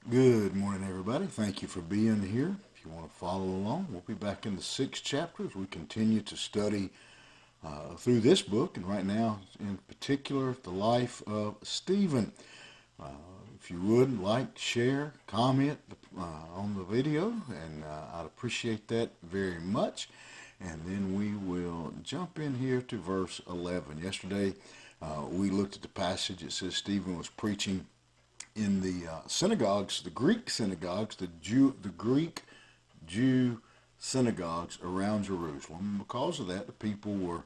Good morning, everybody. Thank you for being here. If you want to follow along, we'll be back in the sixth chapter as we continue to study through this book, and right now, in particular, the life of Stephen. Uh, if you would like, share, comment on the video, and I'd appreciate that very much. And then we will jump in here to verse 11. Yesterday, we looked at the passage. It says Stephen was preaching in the synagogues, the Greek synagogues, the Greek Jew synagogues around Jerusalem. Because of that, the people were,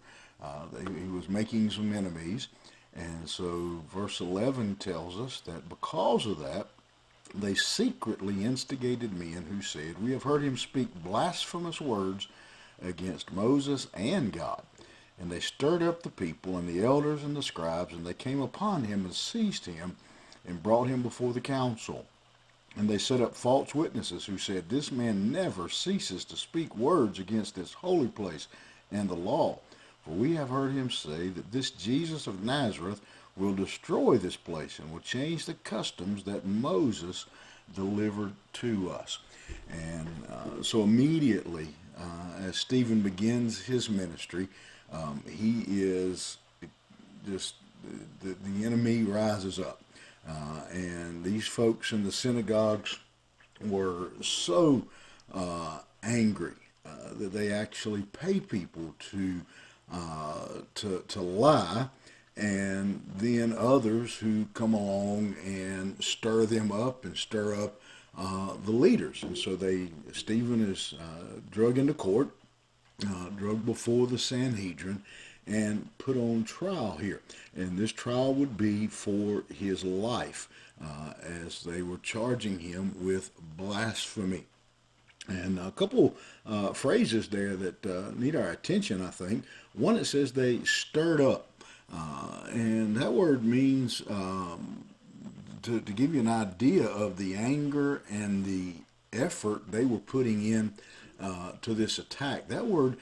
he was making some enemies. And so verse 11 tells us that because of that, they secretly instigated men who said, "We have heard him speak blasphemous words against Moses and God." And they stirred up the people and the elders and the scribes, and they came upon him and seized him and brought him before the council. And they set up false witnesses who said, "This man never ceases to speak words against this holy place and the law. For we have heard him say that this Jesus of Nazareth will destroy this place and will change the customs that Moses delivered to us." And so immediately, as Stephen begins his ministry, he is just, the enemy rises up. And these folks in the synagogues were so angry that they actually pay people to lie, and then others who come along and stir them up and stir up the leaders. And so Stephen is drug into court, drug before the Sanhedrin, and put on trial here. And this trial would be for his life, as they were charging him with blasphemy. And a couple phrases there that need our attention, I think. One, it says they stirred up. And that word means, to give you an idea of the anger and the effort they were putting in to this attack. That word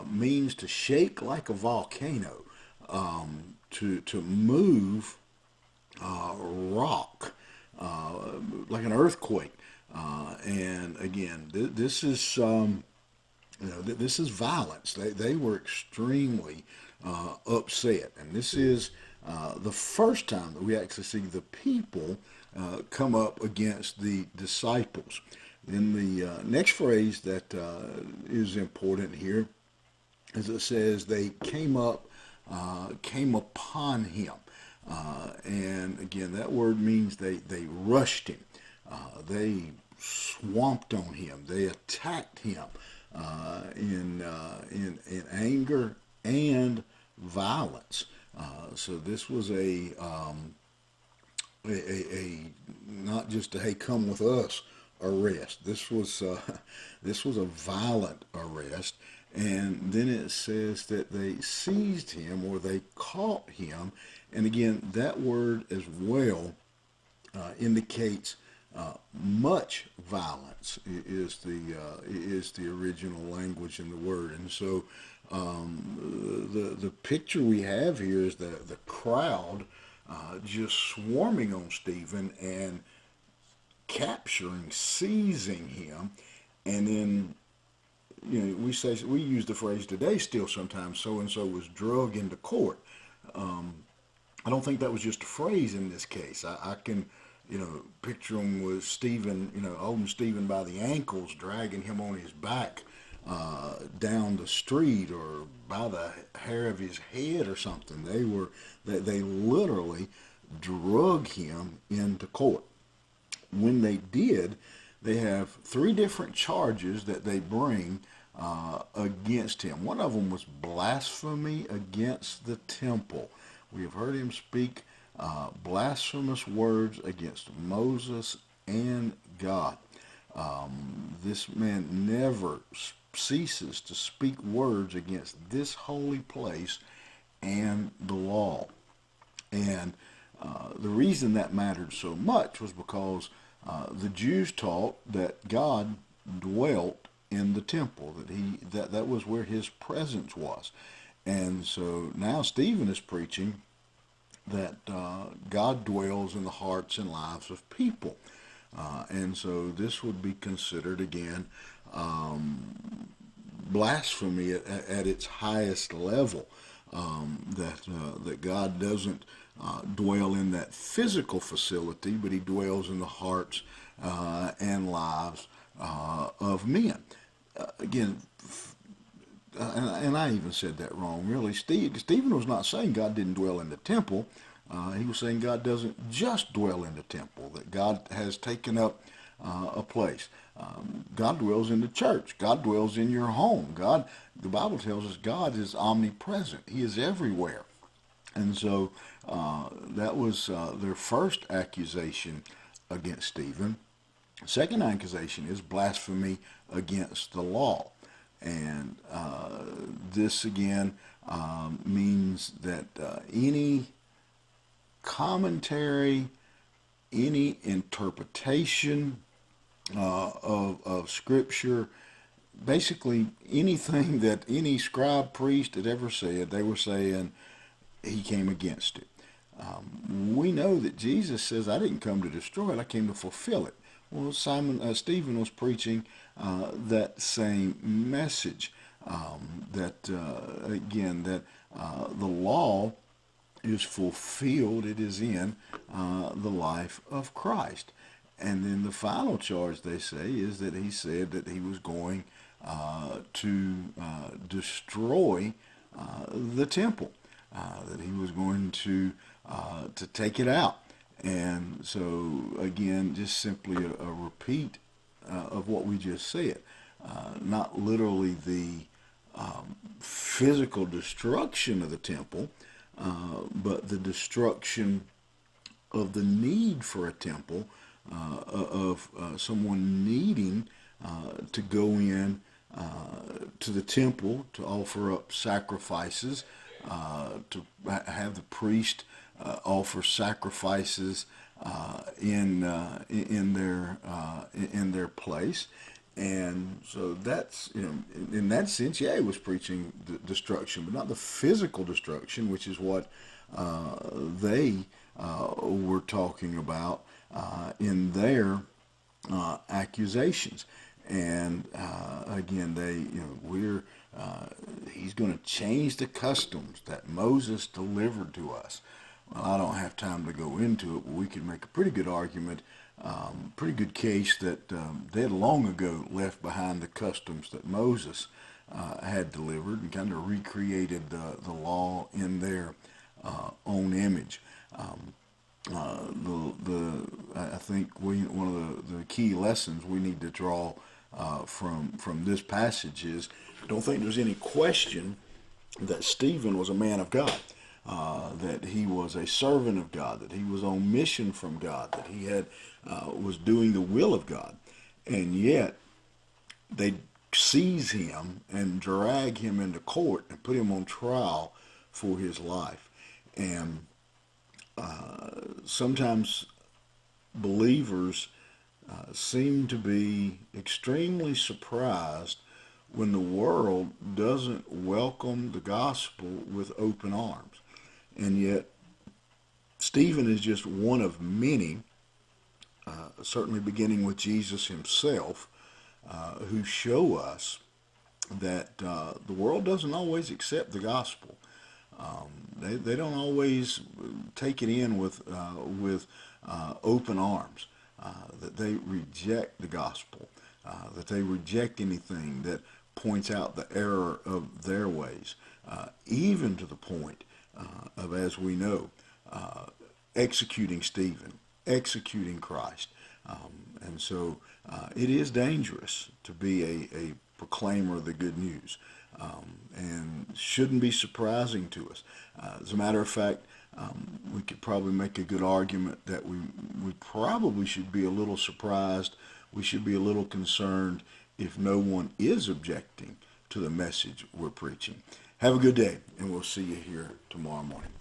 means to shake like a volcano, to move rock, like an earthquake. And again, this is this is violence. They were extremely upset, and this is the first time that we actually see the people come up against the disciples. Then the next phrase that is important here is it says they came upon him. And again, that word means they rushed him. They swamped on him. They attacked him in anger and violence. So this was a not just a "hey, come with us" arrest. This was a violent arrest. And then it says that they seized him, or they caught him. And again, that word as well indicates much violence is the original language in the word. And so the picture we have here is the crowd just swarming on Stephen and capturing, seizing him. And then, we use the phrase today still sometimes, so and so was drug into court. I don't think that was just a phrase in this case. I can, picture him with Stephen, holding Stephen by the ankles, dragging him on his back down the street, or by the hair of his head or something. They literally drug him into court. When they did, they have three different charges that they bring against him. One of them was blasphemy against the temple. We have heard him speak blasphemous words against Moses and God. This man never ceases to speak words against this holy place and the law. And the reason that mattered so much was because the Jews taught that God dwelt in the temple, that was where his presence was. And so now Stephen is preaching that God dwells in the hearts and lives of people. And so this would be considered again blasphemy at its highest level. That God doesn't dwell in that physical facility, but He dwells in the hearts and lives of men. Again, and I even said that wrong. Really, Stephen was not saying God didn't dwell in the temple. He was saying God doesn't just dwell in the temple, that God has taken up a place. God dwells in the church. God dwells in your home. The Bible tells us God is omnipresent. He is everywhere. And so that was their first accusation against Stephen. Second accusation is blasphemy against the law. And this again means that any commentary, any interpretation of Scripture, basically anything that any scribe priest had ever said, they were saying he came against it. We know that Jesus says, "I didn't come to destroy it; I came to fulfill it." Well, Stephen was preaching that same message. That again, that the law is fulfilled. It is in the life of Christ. And then the final charge, they say, is that he said that he was going to destroy the temple, that he was going to take it out. And so, again, just simply a repeat of what we just said. Not literally the physical destruction of the temple, but the destruction of the need for a temple, of someone needing to go in to the temple to offer up sacrifices, to have the priest offer sacrifices in their place. And so that's, in that sense, yeah, he was preaching destruction, but not the physical destruction, which is what they were talking about in their accusations. And again, he's going to change the customs that Moses delivered to us. Well, I don't have time to go into it, but we could make a pretty good argument, pretty good case that they had long ago left behind the customs that Moses had delivered and kind of recreated the law in their own image. I think one of the key lessons we need to draw from this passage is, I don't think there's any question that Stephen was a man of God, that he was a servant of God, that he was on mission from God, that he was doing the will of God, and yet they seize him and drag him into court and put him on trial for his life. And sometimes believers seem to be extremely surprised when the world doesn't welcome the gospel with open arms. And yet, Stephen is just one of many, certainly beginning with Jesus himself, who show us that the world doesn't always accept the gospel. They don't always take it in with open arms, that they reject the gospel, that they reject anything that points out the error of their ways, even to the point of, as we know, executing Stephen, executing Christ. And so it is dangerous to be a proclaimer of the good news, and shouldn't be surprising to us. As a matter of fact, we could probably make a good argument that we probably should be a little surprised, we should be a little concerned if no one is objecting to the message we're preaching. Have a good day, and we'll see you here tomorrow morning.